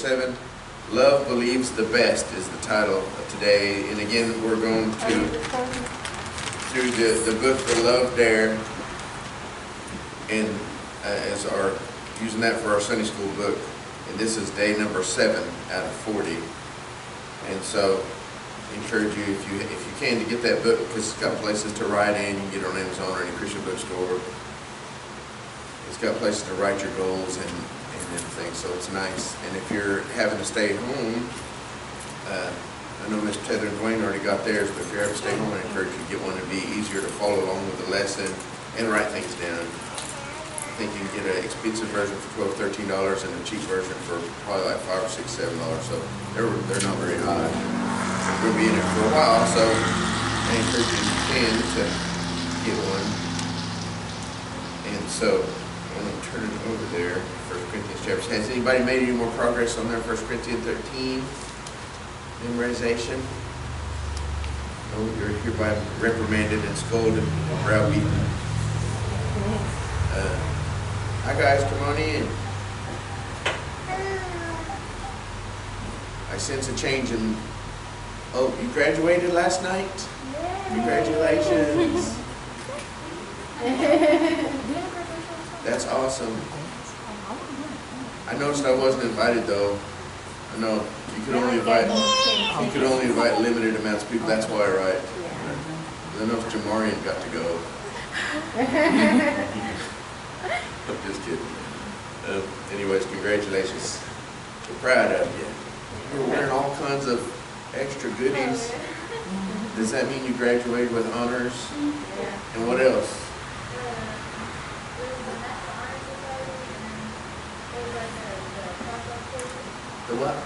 7. Love Believes the Best is the title of today. And again, we're going to through the book, The Love Dare, and as our using that for our Sunday school book. And this is day number 7 out of 40. And so I encourage you, if you can, to get that book, because it's got places to write in. You can get it on Amazon or any Christian bookstore. It's got places to write your goals and everything, so it's nice. And if you're having to stay home, I know Mr. Tether and Dwayne already got theirs, but if you're having to stay home, I encourage you to get one. It'd be easier to follow along with the lesson and write things down. I think you can get an expensive version for $12, $13 and a cheap version for probably like $5 or $6, $7. So they're not very high. We'll be in it for a while, so I encourage you, if you can, to get one. And so I'm going to turn it over there, 1 Corinthians chapter. Has anybody made any more progress on their 1 Corinthians 13 memorization? Oh, you're hereby reprimanded and scolded and browbeaten. Hi guys, come on in. I sense a change in. Oh, you graduated last night? Congratulations. That's awesome. I noticed I wasn't invited though. I know you could only invite limited amounts of people. That's why, right? I don't know if Jamarian got to go. I'm just kidding. Anyways, congratulations. We're proud of you. You're wearing all kinds of extra goodies. Does that mean you graduated with honors? And what else? The what?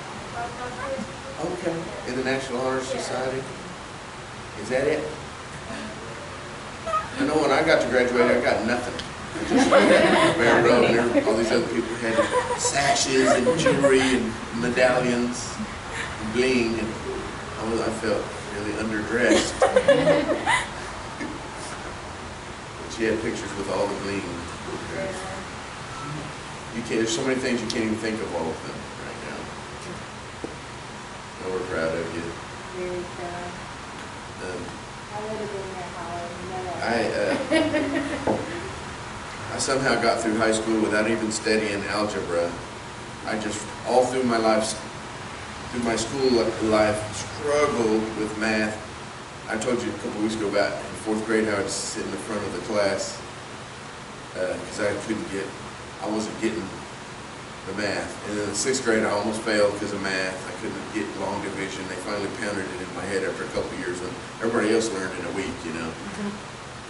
Okay. In the National Honor Society? Is that it? I know when I got to graduate, I got nothing. I just went down the Bear Road, and all these other people had sashes and jewelry and medallions and bling, and I felt really underdressed. But she had pictures with all the bling. You can't. There's so many things you can't even think of all of them right now. And we're proud of you. Very proud. I would have been there, Howard. I somehow got through high school without even studying algebra. I just, all through my life, through my school life, struggled with math. I told you a couple weeks ago about in 4th grade how I'd sit in the front of the class because I wasn't getting the math. And in the 6th grade, I almost failed because of math. I couldn't get long division. They finally pounded it in my head after a couple of years when everybody else learned in a week, you know.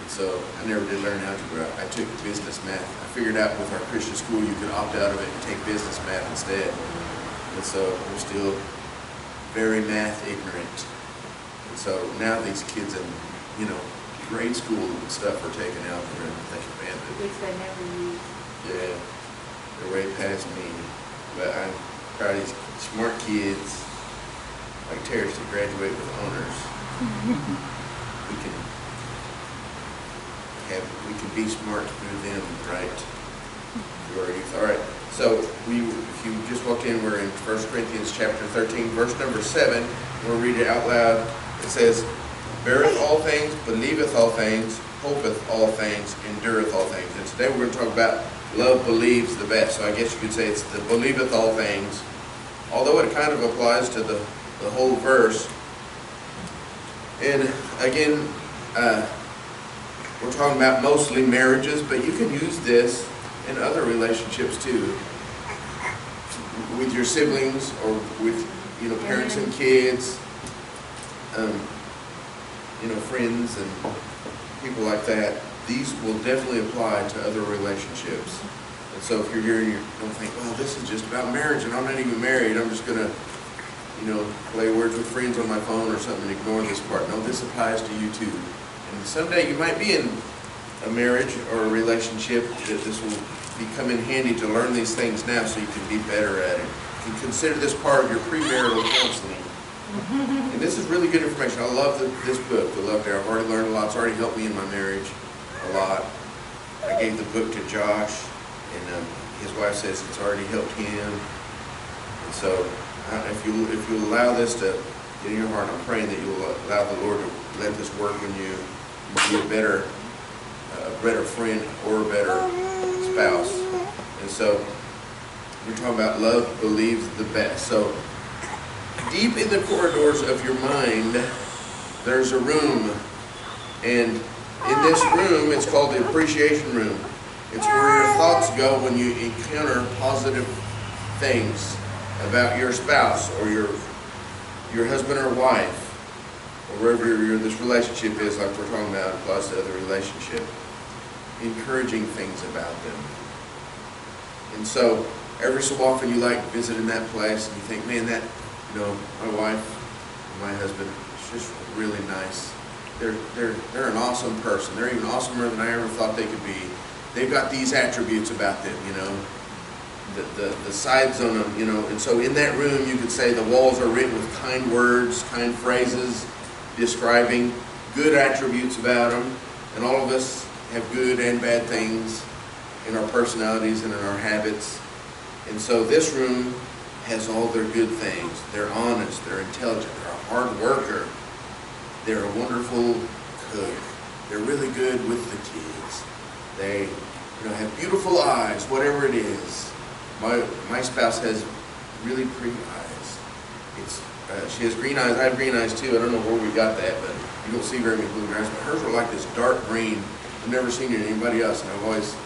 And so I never did learn algebra. I took business math. I figured out with our Christian school you could opt out of it and take business math instead. And so I'm still very math ignorant. And so now these kids in, grade school and stuff are taking algebra and thinking, man, Which they never use. yeah, they're way past me. But I'm proud of these smart kids like Terrence to graduate with honors. We can be smart through them, right? Through our youth. All right. So if you just walked in, we're in 1 Corinthians chapter 13, verse number 7. We'll read it out loud. It says, "Beareth all things, believeth all things, hopeth all things, endureth all things." And today we're going to talk about love believes the best. So I guess you could say it's the believeth all things, although it kind of applies to the whole verse. And again, we're talking about mostly marriages, but you can use this in other relationships too, with your siblings or with parents and kids, friends and people like that. These will definitely apply to other relationships. And so if you're here and you don't think, well, this is just about marriage and I'm not even married, I'm just gonna play words with friends on my phone or something and ignore this part. No, this applies to you too. And someday you might be in a marriage or a relationship that this will come in handy to learn these things now so you can be better at it. You can consider this part of your premarital counseling. And this is really good information. I love this book, The Love Dare. I've already learned a lot. It's already helped me in my marriage a lot. I gave the book to Josh, and his wife says it's already helped him. And so if you allow this to get in your heart, I'm praying that you'll allow the Lord to let this work in you, be a better friend or a better spouse. And so we're talking about love believes the best. So deep in the corridors of your mind, there's a room. And in this room, it's called the appreciation room. It's where your thoughts go when you encounter positive things about your spouse or your husband or wife, or wherever this relationship is, like we're talking about, plus the other relationship. Encouraging things about them. And so every so often you like visiting that place and you think, man, that, my wife, my husband, it's just really nice. They're an awesome person. They're even awesomer than I ever thought they could be. They've got these attributes about them, the sides on them, and so in that room you could say the walls are written with kind words, kind phrases, describing good attributes about them, and all of us have good and bad things in our personalities and in our habits. And so this room has all their good things. They're honest, they're intelligent, they're a hard worker, they're a wonderful cook, they're really good with the kids, they have beautiful eyes, whatever it is. My spouse has really pretty eyes. She has green eyes. I have green eyes too. I don't know where we got that, but you don't see very many blue eyes. But hers are like this dark green. I've never seen it in anybody else, and I've always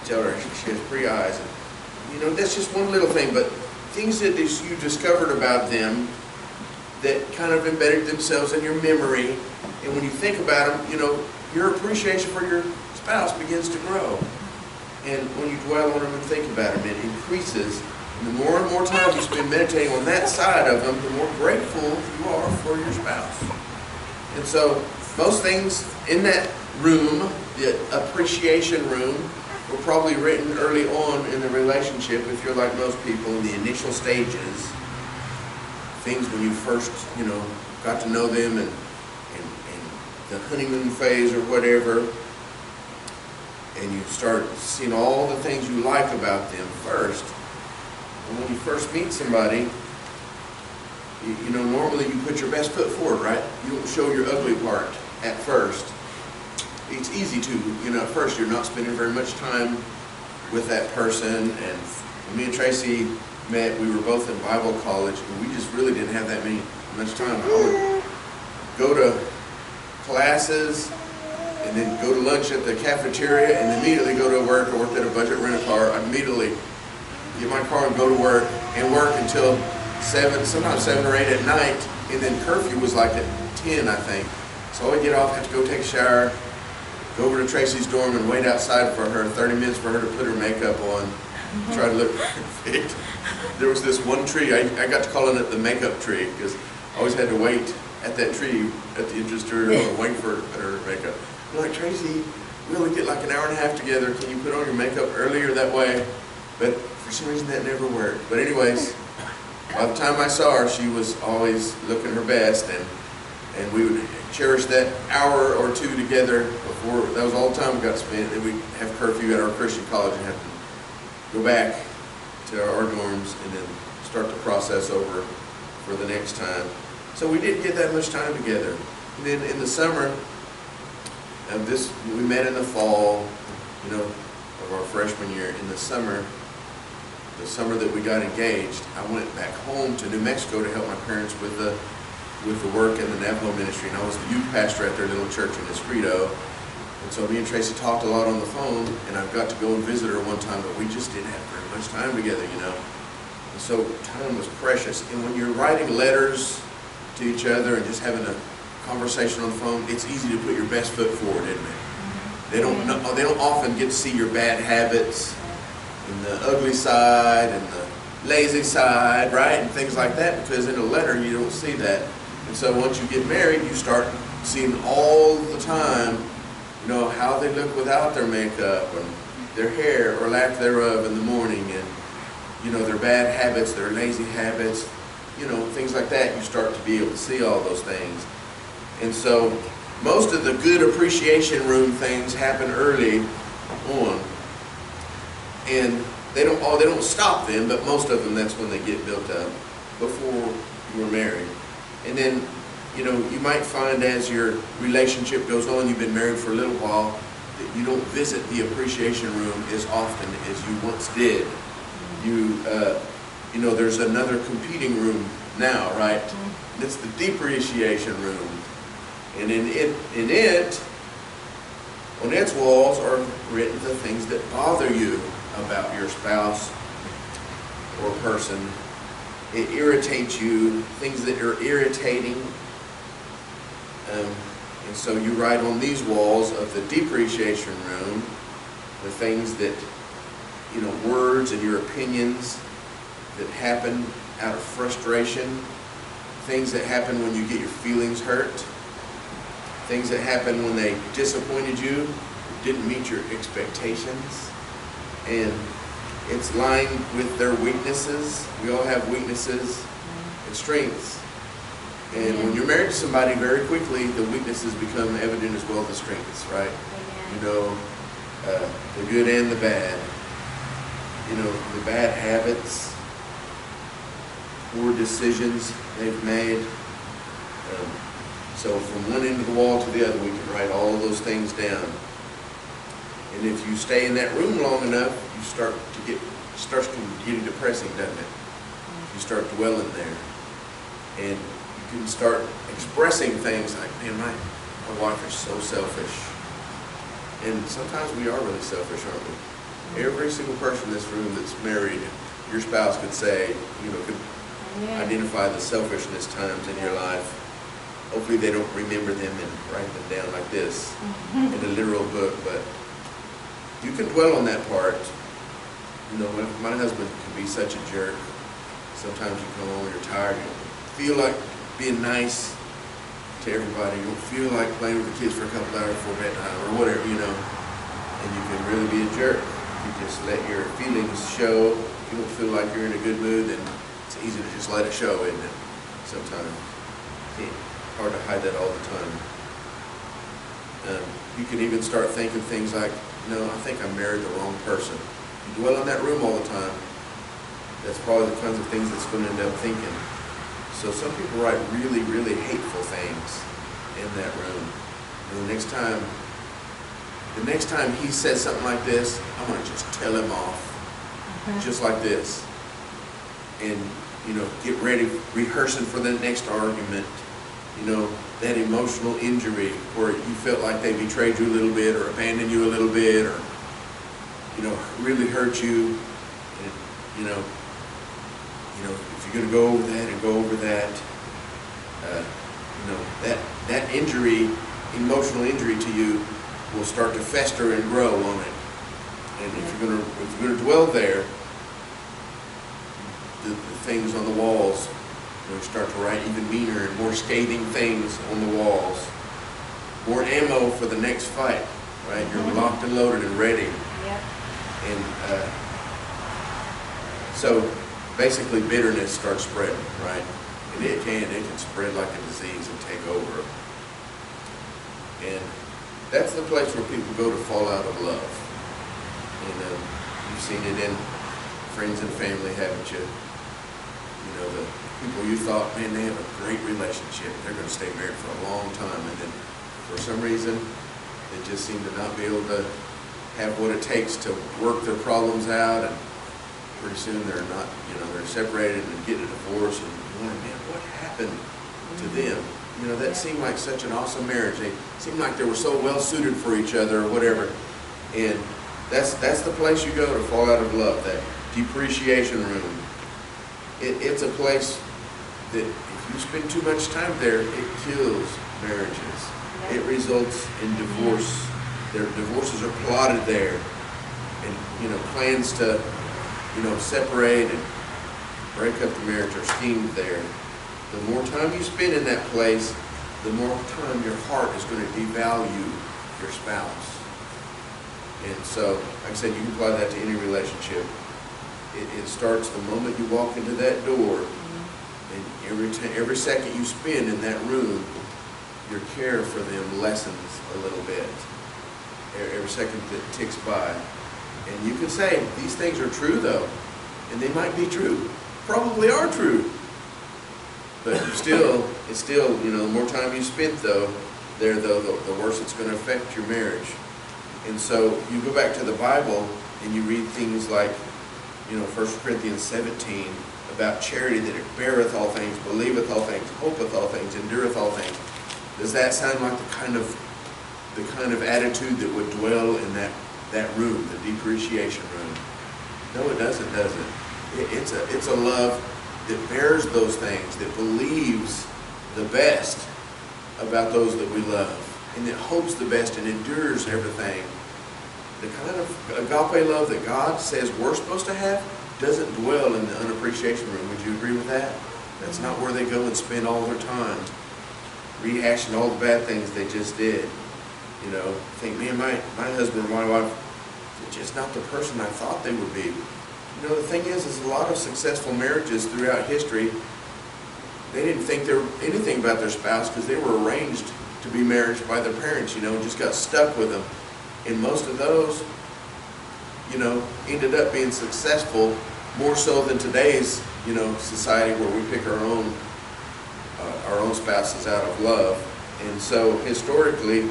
tell her she has pretty eyes. And, that's just one little thing, but things that you discovered about them that kind of embedded themselves in your memory, and when you think about them, your appreciation for your spouse begins to grow. And when you dwell on them and think about them, it increases. And the more and more time you spend meditating on that side of them, the more grateful you are for your spouse. And so most things in that room, the appreciation room, were probably written early on in the relationship, if you're like most people in the initial stages. Things when you first, got to know them and the honeymoon phase or whatever. And you start seeing all the things you like about them first. And when you first meet somebody, normally you put your best foot forward, right? You don't show your ugly part at first. It's easy to, at first you're not spending very much time with that person. And when me and Tracy met, we were both in Bible college, and we just really didn't have that much time. I would go to classes, and then go to lunch at the cafeteria, and immediately go to work. I worked at a budget rent-a-car. I'd immediately get my car and go to work, and work until 7, sometimes 7 or 8 at night, and then curfew was like at 10, I think. So I would get off, have to go take a shower, go over to Tracy's dorm and wait outside for her, 30 minutes for her to put her makeup on, try to look perfect. There was this one tree, I got to calling it the makeup tree, because I always had to wait at that tree at the entrance to her, waiting for her to put her makeup. I'm like, Tracy, we only get like an hour and a half together. Can you put on your makeup earlier that way? But for some reason that never worked. But anyways, by the time I saw her, she was always looking her best, and we would cherish that hour or two together before. That was all the time we got spent. And we'd have curfew at our Christian college and have to go back to our dorms and then start the process over for the next time. So we didn't get that much time together. And then in the summer, we met in the fall, of our freshman year. In the summer that we got engaged, I went back home to New Mexico to help my parents with the work in the Navajo ministry, and I was the youth pastor at their little church in Escrito. And so me and Tracy talked a lot on the phone, and I got to go and visit her one time, but we just didn't have very much time together, And so time was precious. And when you're writing letters to each other and just having a conversation on the phone, it's easy to put your best foot forward, isn't it? They don't often get to see your bad habits and the ugly side and the lazy side, right? And things like that, because in a letter you don't see that. And so once you get married, you start seeing all the time, how they look without their makeup and their hair or lack thereof in the morning, and their bad habits, their lazy habits, things like that. You start to be able to see all those things. And so most of the good appreciation room things happen early on. And they don't stop then, but most of them, that's when they get built up before you were married. And then, you know, you might find as your relationship goes on, you've been married for a little while, that you don't visit the appreciation room as often as you once did. You know, there's another competing room now, right? It's the depreciation room. And in it, on its walls are written the things that bother you about your spouse or person. It irritates you, things that are irritating. And so you write on these walls of the depreciation room the things that, you know, words and your opinions that happen out of frustration, things that happen when you get your feelings hurt, things that happen when they disappointed you, didn't meet your expectations. And it's lined with their weaknesses. We all have weaknesses and strengths. And when you're married to somebody, very quickly, the weaknesses become evident as well as the strengths, right? You know, the good and the bad. You know, the bad habits, poor decisions they've made. So from one end of the wall to the other, we can write all of those things down. And if you stay in that room long enough, you start to get depressing, doesn't it? You start dwelling there. And you can start expressing things like, man, my wife is so selfish. And sometimes we are really selfish, aren't we? Every single person in this room that's married, your spouse could say, you know, could identify the selfishness times in your life. Hopefully they don't remember them and write them down like this in a literal book, but you can dwell on that part. You know, my husband can be such a jerk. Sometimes you come home, you're tired, you don't feel like being nice to everybody. You don't feel like playing with the kids for a couple hours before bedtime or whatever, you know. And you can really be a jerk. You just let your feelings show. If you don't feel like you're in a good mood, then it's easy to just let it show, isn't it? Sometimes. It's hard to hide that all the time. You can even start thinking things like, no, I think I married the wrong person. You dwell in that room all the time, that's probably the kinds of things that's going to end up thinking. So some people write really, really hateful things in that room. And the next time he says something like this, I'm going to just tell him off. Just like this. And, you know, get ready, rehearsing for the next argument. You know, that emotional injury where you felt like they betrayed you a little bit or abandoned you a little bit or, you know, really hurt you. And, you know, if you're going to go over that and go over that, you know, that injury, emotional injury to you will start to fester and grow on it. And if you're going to dwell there, the things on the walls, you know, start to write even meaner and more scathing things on the walls. More ammo for the next fight, right? You're locked and loaded and ready. Yep. And so basically bitterness starts spreading, right? And it can spread like a disease and take over. And that's the place where people go to fall out of love. And you've seen it in friends and family, haven't you? You know, the people you thought, man, they have a great relationship. They're going to stay married for a long time. And then for some reason, they just seem to not be able to have what it takes to work their problems out. And pretty soon they're not, you know, they're separated and getting a divorce. And you're wondering, man, what happened to them? You know, that seemed like such an awesome marriage. They seemed like they were so well suited for each other or whatever. And that's the place you go to fall out of love, that depreciation room. It's a place that if you spend too much time there, it kills marriages. It results in divorce. Their divorces are plotted there. And, you know, plans to, you know, separate and break up the marriage are schemed there. The more time you spend in that place, the more time your heart is going to devalue your spouse. And so, like I said, you can apply that to any relationship. It starts the moment you walk into that door, and every second you spend in that room, your care for them lessens a little bit. Every second that ticks by, And you can say, these things are true though, and they might be true, probably are true. But it's still, the more time you spend though, the worse it's going to affect your marriage. And so you go back to the Bible and you read things like, 1 Corinthians 17, about charity, that it beareth all things, believeth all things, hopeth all things, endureth all things. Does that sound like the kind of attitude that would dwell in that room, the depreciation room? No, it doesn't, does it? It's a love that bears those things, that believes the best about those that we love, and that hopes the best and endures everything. The kind of agape love that God says we're supposed to have doesn't dwell in the unappreciation room. Would you agree with that? That's not where they go and spend all their time rehashing all the bad things they just did. Think, man, my husband or my wife, they're just not the person I thought they would be. The thing is a lot of successful marriages throughout history, they didn't think anything about their spouse because they were arranged to be married by their parents, and just got stuck with them. And most of those, ended up being successful more so than today's, society where we pick our own spouses out of love. And so historically,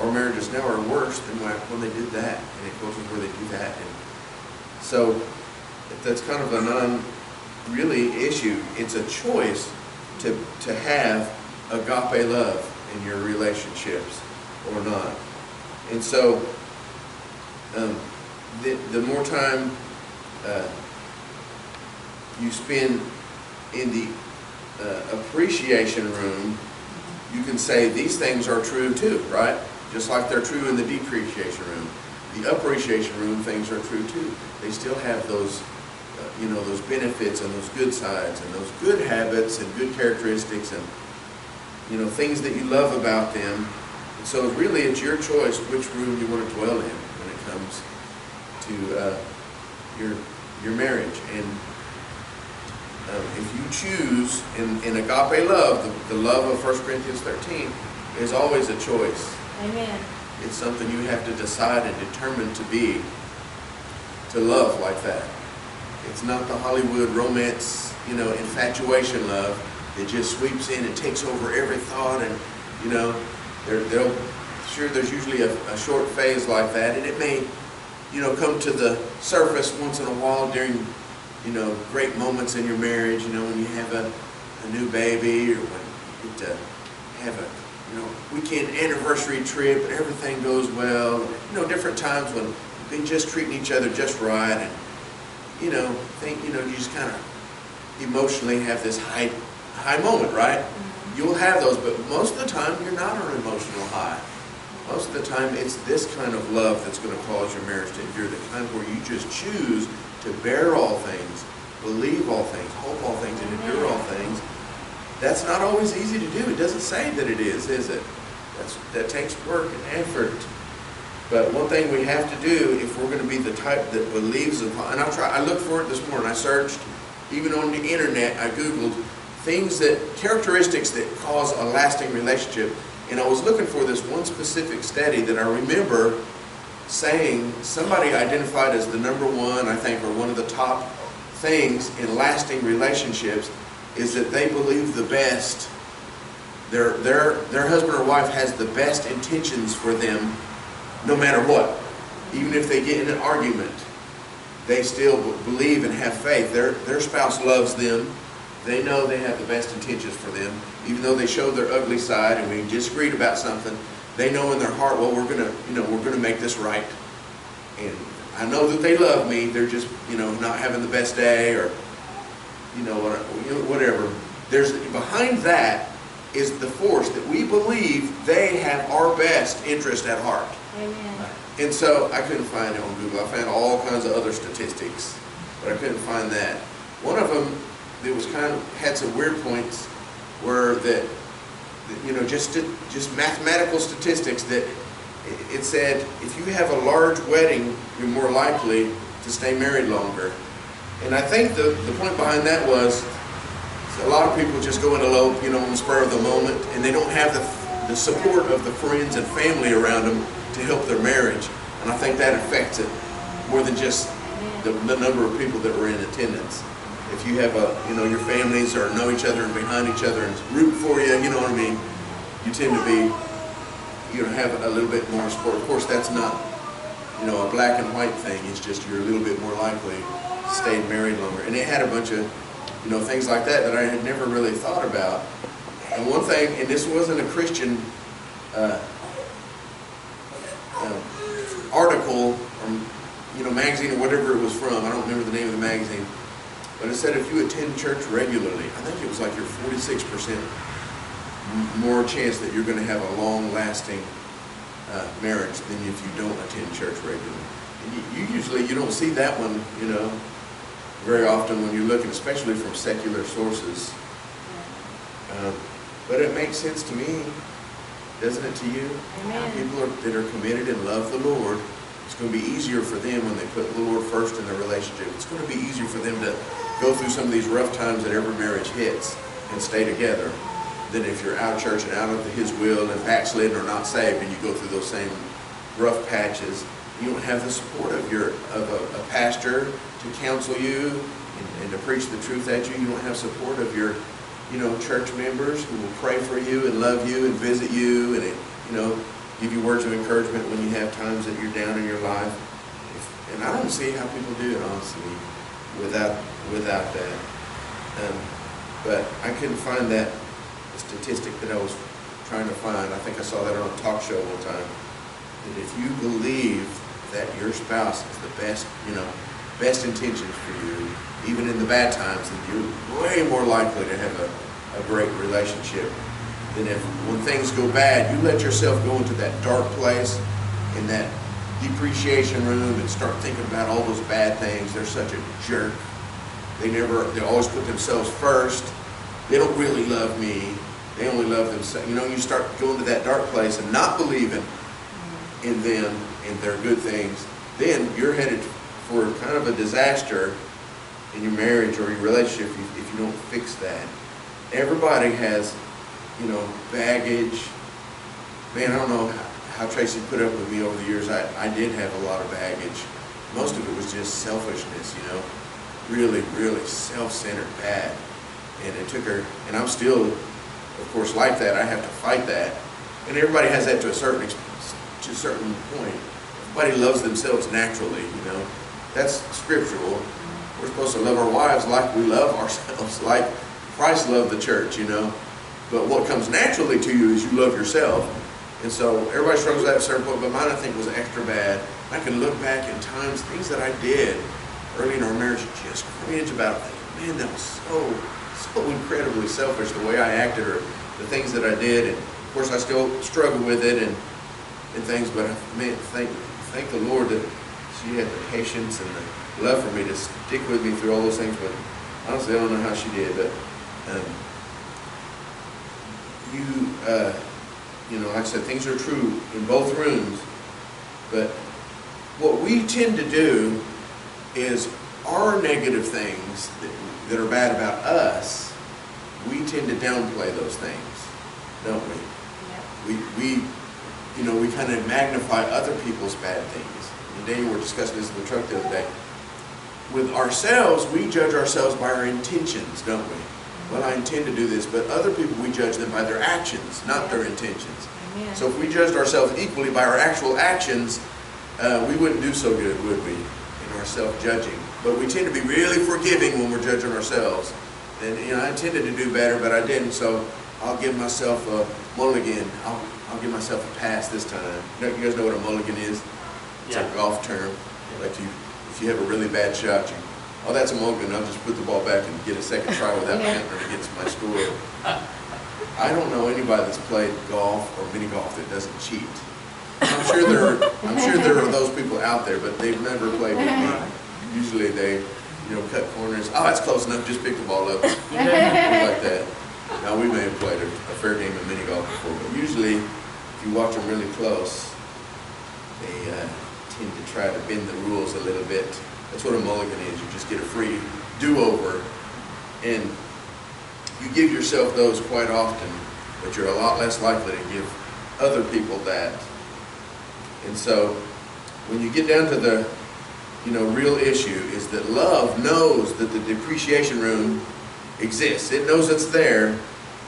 our marriages now are worse than when they did that, and it goes where they do that. And so that's kind of a non-really issue. It's a choice to have agape love in your relationships or not. And so the more time you spend in the appreciation room, you can say these things are true too, right? Just like they're true in the depreciation room. The appreciation room, things are true too. They still have those, those benefits and those good sides and those good habits and good characteristics and, things that you love about them. And so really it's your choice which room you want to dwell in when it comes to your marriage. And if you choose in agape love, the love of 1 Corinthians 13 is always a choice. Amen. It's something you have to decide and determine to love like that. It's not the Hollywood romance, infatuation love that just sweeps in and takes over every thought. And, there's usually a short phase like that, and it may, come to the surface once in a while during, great moments in your marriage, when you have a new baby, or when you get to have a weekend anniversary trip and everything goes well. Different times when you've been just treating each other just right, and you just kind of emotionally have this high moment, right? Mm-hmm. You'll have those, but most of the time you're not on an emotional high. Most of the time it's this kind of love that's going to cause your marriage to endure, the kind where you just choose to bear all things, believe all things, hope all things, and endure all things. That's not always easy to do. It doesn't say that it is it? That takes work and effort. But one thing we have to do if we're going to be the type that believes in, and I looked for it this morning. I searched, even on the internet, I Googled characteristics that cause a lasting relationship. And I was looking for this one specific study that I remember saying somebody identified as the number one, I think, or one of the top things in lasting relationships is that they believe the best. Their husband or wife has the best intentions for them no matter what. Even if they get in an argument, they still believe and have faith. Their spouse loves them. They know they have the best intentions for them. Even though they show their ugly side and we disagreed about something, they know in their heart, well, we're gonna make this right. And I know that they love me. They're just, not having the best day, or whatever. There's behind that is the force that we believe they have our best interest at heart. Amen. And so I couldn't find it on Google. I found all kinds of other statistics, but I couldn't find that. One of them that was had some weird points were that just mathematical statistics that it said if you have a large wedding, you're more likely to stay married longer. And I think the point behind that was a lot of people just go and elope, on the spur of the moment, and they don't have the support of the friends and family around them to help their marriage. And I think that affects it more than just the number of people that were in attendance. If you have your families or know each other and behind each other and root for you, you know what I mean? You tend to be, have a little bit more support. Of course, that's not, a black and white thing. It's just you're a little bit more likely to stay married longer. And it had a bunch of, things like that I had never really thought about. And one thing, and this wasn't a Christian article or magazine or whatever it was from. I don't remember the name of the magazine, but it said if you attend church regularly, I think it was like you're 46% more chance that you're going to have a long-lasting marriage than if you don't attend church regularly. And you don't see that one, very often when you're looking, especially from secular sources. But it makes sense to me, doesn't it to you? Amen. People that are committed and love the Lord, it's going to be easier for them when they put the Lord first in their relationship. It's going to be easier for them to go through some of these rough times that every marriage hits and stay together than if you're out of church and out of His will and backslidden or not saved and you go through those same rough patches. You don't have the support of a pastor to counsel you and to preach the truth at you. You don't have support of your church members who will pray for you and love you and visit you and give you words of encouragement when you have times that you're down in your life. And I don't see how people do it, honestly, without that. But I couldn't find that statistic that I was trying to find. I think I saw that on a talk show one time. That if you believe that your spouse has the best intentions for you, even in the bad times, then you're way more likely to have a great relationship than if when things go bad, you let yourself go into that dark place in that depreciation room and start thinking about all those bad things. They're such a jerk. They always put themselves first. They don't really love me. They only love themselves. You start going to that dark place and not believing in them and their good things. Then you're headed for kind of a disaster in your marriage or your relationship if you don't fix that. Everybody has, baggage. Man, I don't know how Tracy put up with me over the years. I did have a lot of baggage. Most of it was just selfishness, really, really self-centered bad. And it took her, and I'm still, of course, like that. I have to fight that. And everybody has that to a certain point. Everybody loves themselves naturally, That's scriptural. We're supposed to love our wives like we love ourselves, like Christ loved the church, But what comes naturally to you is you love yourself. And so everybody struggles at a certain point, but mine I think was extra bad. I can look back in times, things that I did early in our marriage, just cringe about it. Thinking, man, that was so incredibly selfish, the way I acted or the things that I did. And of course I still struggle with it and things, but man, thank the Lord that she had the patience and the love for me to stick with me through all those things. But honestly, I don't know how she did, but like I said, things are true in both rooms. But what we tend to do is our negative things that are bad about us, we tend to downplay those things, don't we? Yeah. We kind of magnify other people's bad things. And Daniel, we were discussing this in the truck the other day. With ourselves, we judge ourselves by our intentions, don't we? Well, I intend to do this, but other people, we judge them by their actions, not their intentions. Amen. So if we judged ourselves equally by our actual actions, we wouldn't do so good, would we, in our self-judging? But we tend to be really forgiving when we're judging ourselves. And I intended to do better, but I didn't, so I'll give myself a mulligan. I'll give myself a pass this time. You guys know what a mulligan is? It's a golf term. Like if you have a really bad shot, that's a mulligan. I'll just put the ball back and get a second try without counting against my score. I don't know anybody that's played golf or mini golf that doesn't cheat. I'm sure there are those people out there, but they've never played with me. Usually they, cut corners. Oh, that's close enough. Just pick the ball up. Like that. Now we may have played a fair game of mini golf before, but usually if you watch them really close, they tend to try to bend the rules a little bit. That's what a mulligan is. You just get a free do-over, and you give yourself those quite often, but you're a lot less likely to give other people that. And so when you get down to the real issue is that love knows that the depreciation room exists. It knows it's there.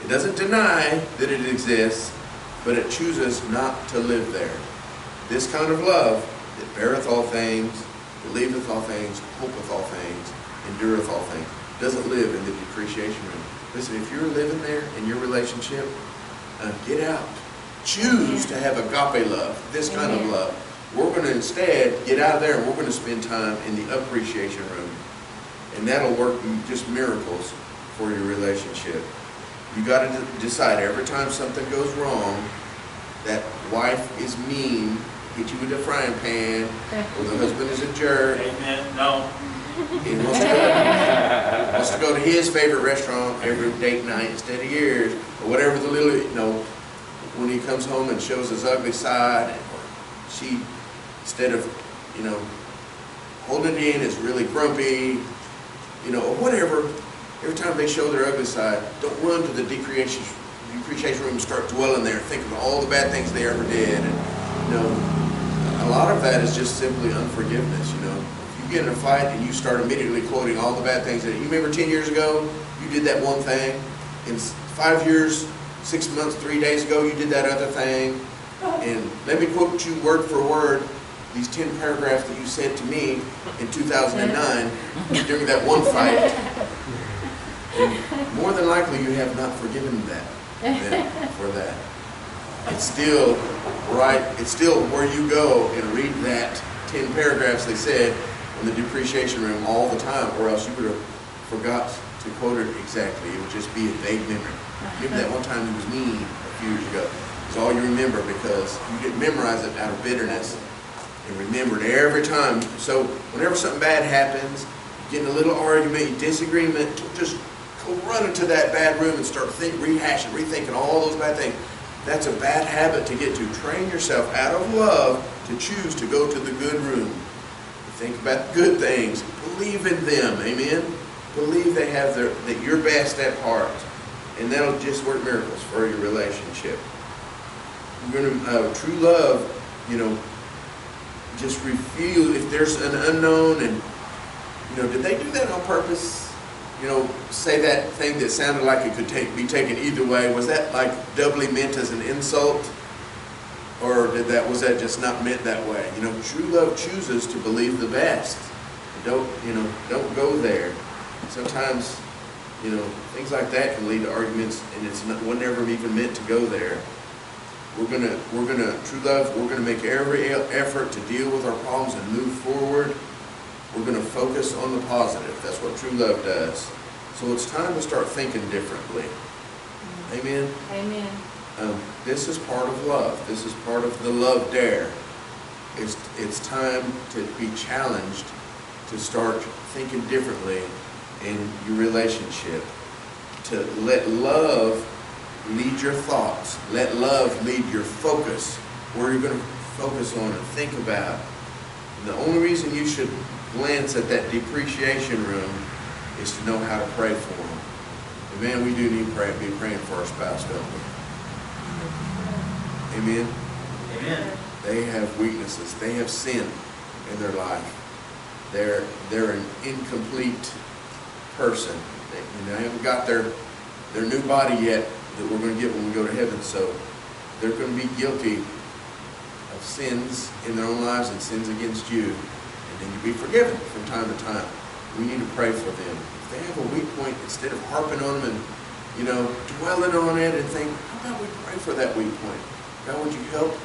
It doesn't deny that it exists, but it chooses not to live there. This kind of love that beareth all things, believeth all things, hopeth all things, endureth all things, doesn't live in the depreciation room. Listen, if you're living there in your relationship, get out. Choose to have agape love, this kind of love. We're going to instead get out of there and we're going to spend time in the appreciation room. And that'll work just miracles for your relationship. You got to decide every time something goes wrong, that wife is mean, hit you with a frying pan, or the husband is a jerk. Amen. No. He wants to go to his favorite restaurant every date night instead of yours, or whatever the little, when he comes home and shows his ugly side, or she, instead of, holding it in, is really grumpy, or whatever. Every time they show their ugly side, don't run to the depreciation room and start dwelling there, thinking of all the bad things they ever did. And, a lot of that is just simply unforgiveness, If you get in a fight and you start immediately quoting all the bad things that, you remember 10 years ago, you did that one thing. In 5 years, 6 months, 3 days ago, you did that other thing. And let me quote you word for word these 10 paragraphs that you said to me in 2009 during that one fight. And more than likely, you have not forgiven them for that. It's still right. It's still where you go and read that 10 paragraphs they said in the depreciation room all the time, or else you would have forgot to quote it exactly. It would just be a vague memory. Remember that one time he was mean a few years ago. It's all you remember because you didn't memorize it out of bitterness and remember it every time. So whenever something bad happens, you get in a little argument, disagreement, just go run into that bad room and start rehashing, rethinking all those bad things. That's a bad habit to get to. Train yourself out of love to choose to go to the good room. Think about good things. Believe in them. Amen? Believe they have that you're best at heart. And that'll just work miracles for your relationship. You're gonna, true love, just refuse if there's an unknown and, did they do that on purpose? Say that thing that sounded like it could be taken either way. Was that like doubly meant as an insult? Or was that just not meant that way? True love chooses to believe the best. Don't go there. Sometimes, things like that can lead to arguments and it's never even meant to go there. True love, we're gonna make every effort to deal with our problems and move forward. We're going to focus on the positive. That's what true love does. So it's time to start thinking differently. Amen? Amen. This is part of love. This is part of the love dare. It's time to be challenged to start thinking differently in your relationship. To let love lead your thoughts. Let love lead your focus. Where you're going to focus on and think about. And the only reason you should glance at that depreciation room is to know how to pray for them. And man, we do need to be praying for our spouse, don't we? Amen? Amen. They have weaknesses. They have sin in their life. They're an incomplete person. They haven't got their new body yet that we're going to get when we go to heaven. So they're going to be guilty of sins in their own lives and sins against you. And you be forgiven from time to time. We need to pray for them. If they have a weak point, instead of harping on them and, dwelling on it and think, how about we pray for that weak point? God, would you help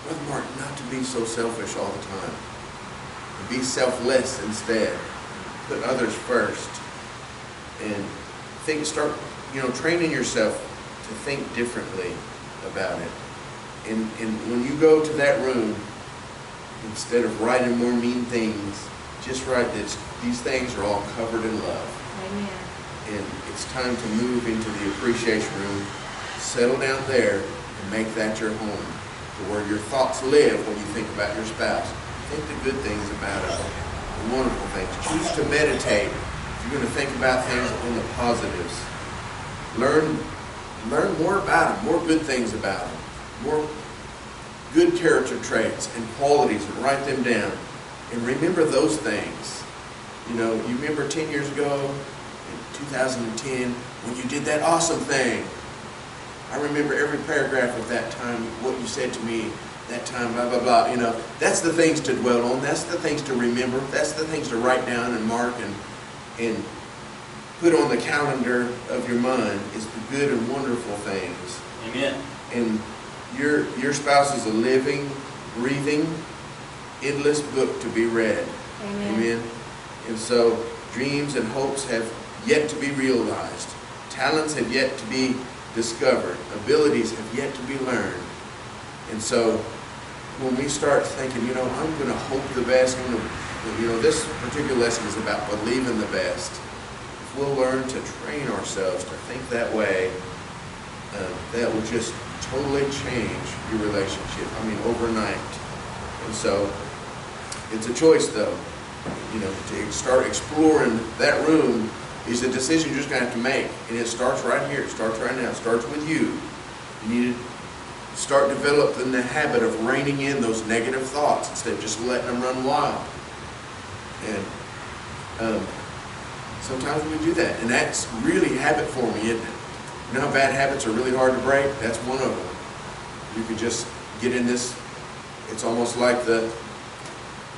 Brother Mark not to be so selfish all the time? And be selfless instead. Put others first. And start, training yourself to think differently about it. And when you go to that room, instead of writing more mean things, just write that these things are all covered in love. Amen. And it's time to move into the appreciation room, settle down there, and make that your home, to where your thoughts live when you think about your spouse. Think the good things about it, the wonderful things. Choose to meditate. If you're going to think about things on the positives, learn more about them, more good things about them, more good character traits and qualities, and write them down. And remember those things. You know, you remember 10 years ago, in 2010, when you did that awesome thing. I remember every paragraph of that time, what you said to me that time, blah, blah, blah. You know, that's the things to dwell on. That's the things to remember. That's the things to write down and mark and put on the calendar of your mind is the good and wonderful things. Amen. And your spouse is a living, breathing, endless book to be read. Amen. Amen. And so dreams and hopes have yet to be realized. Talents have yet to be discovered. Abilities have yet to be learned. And so when we start thinking, you know, I'm going to hope the best, you know, this particular lesson is about believing the best. If we'll learn to train ourselves to think that way, that will just totally change your relationship. I mean, overnight. And so it's a choice, though. You know, to start exploring that room is a decision you're just going to have to make. And it starts right here. It starts right now. It starts with you. You need to start developing the habit of reining in those negative thoughts instead of just letting them run wild. And sometimes we do that. And that's really habit forming, isn't it? You know how bad habits are really hard to break? That's one of them. You could just get in this, it's almost like the,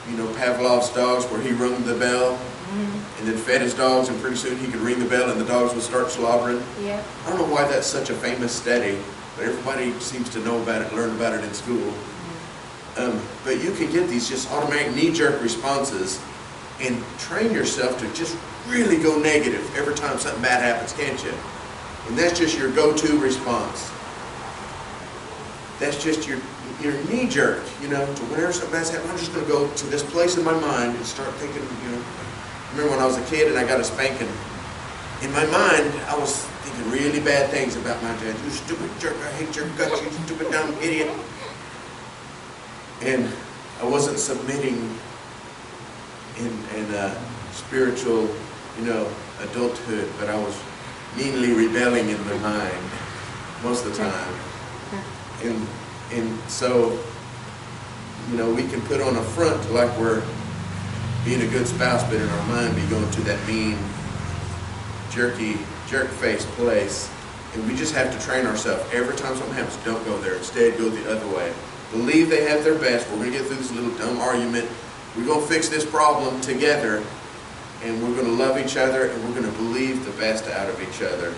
you know, Pavlov's dogs where he rung the bell and then fed his dogs, and pretty soon he could ring the bell and the dogs would start slobbering. Yeah. I don't know why that's such a famous study, but everybody seems to know about it, learn about it in school. But you can get these just automatic knee-jerk responses and train yourself to just really go negative every time something bad happens, can't you? And that's just your go-to response. That's just your knee-jerk, you know, to whenever something bad's happening, I'm just going to go to this place in my mind and start thinking, you know. I remember when I was a kid and I got a spanking. In my mind, I was thinking really bad things about my dad. You stupid jerk, I hate your guts, you stupid dumb idiot. And I wasn't submitting in spiritual, you know, adulthood, but I was meanly rebelling in my mind most of the time. And so, you know, we can put on a front like we're being a good spouse, but in our mind be going to that mean, jerky, jerk-faced place. And we just have to train ourselves. Every time something happens, don't go there. Instead, go the other way. Believe they have their best. We're going to get through this little dumb argument. We're going to fix this problem together. And we're going to love each other, and we're going to believe the best out of each other.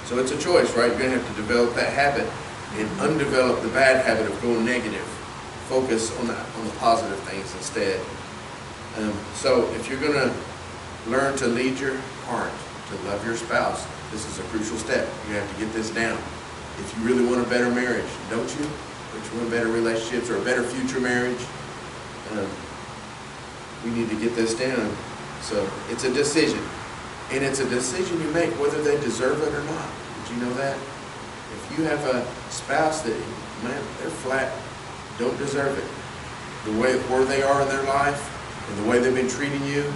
So it's a choice, right? You're going to have to develop that habit and undevelop the bad habit of going negative. Focus on the positive things instead. So if you're going to learn to lead your heart, to love your spouse, this is a crucial step. You have to get this down. If you really want a better marriage, don't you? If you want better relationships or a better future marriage, we need to get this down. So it's a decision. And it's a decision you make whether they deserve it or not. Did you know that? If you have a spouse that, man, they're flat, don't deserve it. The way where they are in their life and the way they've been treating you.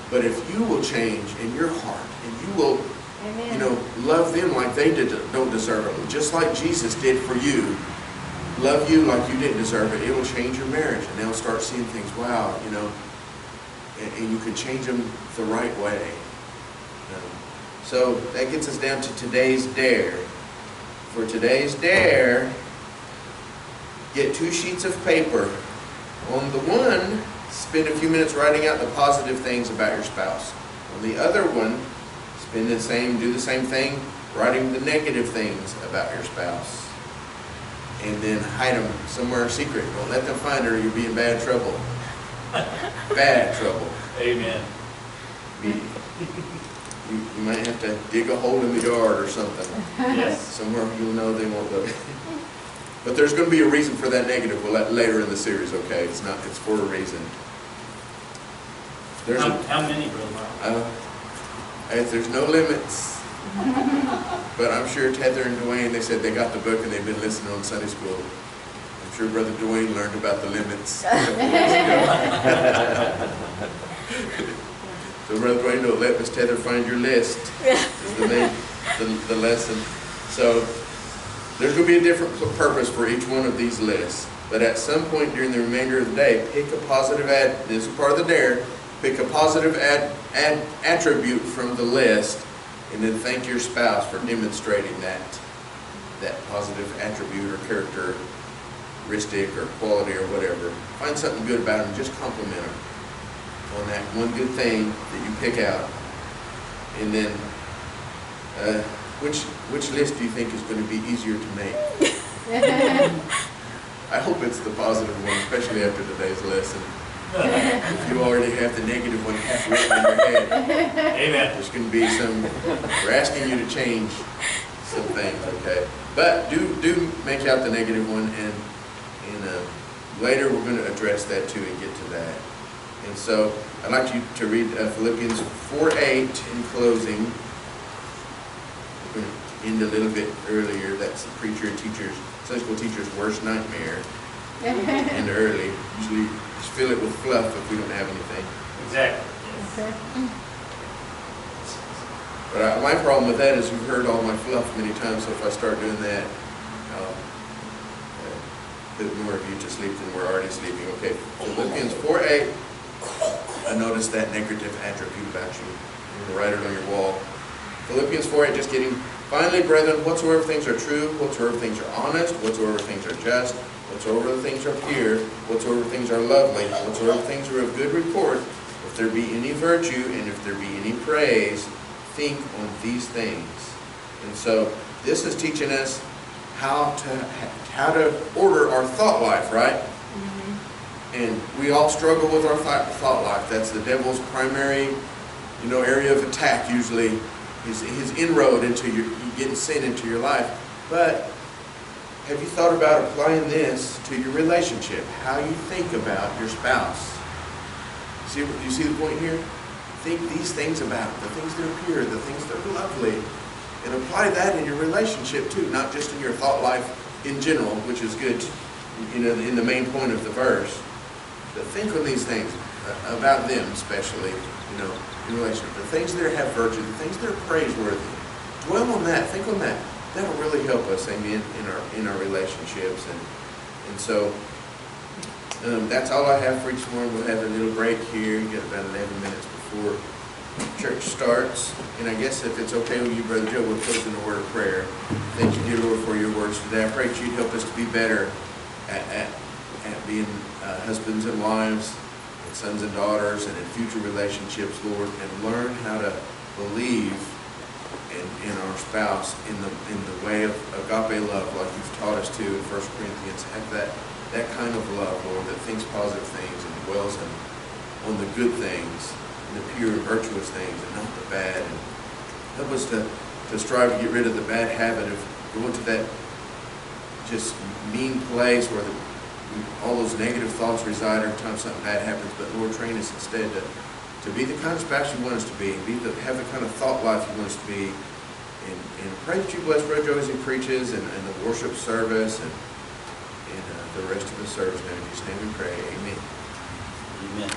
But if you will change in your heart and you will, Amen. you know, love them like they don't deserve it, just like Jesus did for you, love you like you didn't deserve it, it will change your marriage. And they'll start seeing things, wow, you know, and you can change them the right way. So that gets us down to today's dare. For today's dare, get 2 sheets of paper. On the one, spend a few minutes writing out the positive things about your spouse. On the other one, do the same thing, writing the negative things about your spouse. And then hide them somewhere secret. Don't let them find it or you'll be in bad trouble. Bad trouble. Amen. You might have to dig a hole in the yard or something. Yes. Somewhere you'll know they won't go. But there's going to be a reason for that negative later in the series, okay? It's for a reason. How many, Brother Mark? There's no limits. But I'm sure Heather and Dwayne, they said they got the book and they've been listening on Sunday school. I'm sure Brother Dwayne learned about the limits. So Brother Dwayne, don't let Miss Heather find your list. Is the lesson. So there's going to be a different purpose for each one of these lists. But at some point during the remainder of the day, pick a positive this is part of the dare, pick a positive attribute from the list, and then thank your spouse for demonstrating that positive attribute or characteristic or quality or whatever. Find something good about them, just compliment them on that one good thing that you pick out. And then, which list do you think is going to be easier to make? I hope it's the positive one, especially after today's lesson. If you already have the negative one half written in your head, Amen. there's going to be we're asking you to change some things, okay? But do make out the negative one, and later we're going to address that too and get to that. And so I'd like you to read Philippians 4:8 in closing. We're going to end a little bit earlier. That's the preacher, teacher's, Sunday school teacher's worst nightmare. And early. Usually just fill it with fluff if we don't have anything. Exactly. Okay. But my problem with that is you've heard all my fluff many times, so if I start doing that, I'll put more of you to sleep than we're already sleeping. Okay, Philippians 4:8. I noticed that negative attribute about you. You're going to write it on your wall. Philippians 4:8, just kidding. Finally, brethren, whatsoever things are true, whatsoever things are honest, whatsoever things are just, whatsoever things are pure, whatsoever things are lovely, whatsoever things are of good report, if there be any virtue and if there be any praise, think on these things. And so this is teaching us how to order our thought life, right? Mm-hmm. And we all struggle with our thought life. That's the devil's primary, area of attack usually. His inroad into you getting sin into your life. But have you thought about applying this to your relationship? How you think about your spouse? Do you see the point here? Think these things about the things that are pure, the things that are lovely, and apply that in your relationship too, not just in your thought life in general, which is good, in the main point of the verse. But think on these things about them, especially, in relationship. The things that have virtue, the things that are praiseworthy. Dwell on that. Think on that. That will really help us, amen, in our relationships. And so that's all I have for each morning. We'll have a little break here. You got about 11 minutes before church starts. And I guess if it's okay with you, Brother Joe, we'll close in a word of prayer. Thank you, dear Lord, for your words today. I pray that you'd help us to be better at being husbands and wives, and sons and daughters, and in future relationships, Lord, and learn how to believe in our spouse in the way of agape love, like you've taught us to in 1 Corinthians. Have that kind of love, Lord, that thinks positive things and dwells on the good things, and the pure and virtuous things, and not the bad. And help us to strive to get rid of the bad habit of going to that just mean place where all those negative thoughts reside every time something bad happens. But Lord, train us instead to be the kind of spouse you want us to be, have the kind of thought life you want us to be, and pray that you bless Brother Joe as he preaches, and the worship service, and the rest of the service. In Jesus' name we pray. Amen. Amen.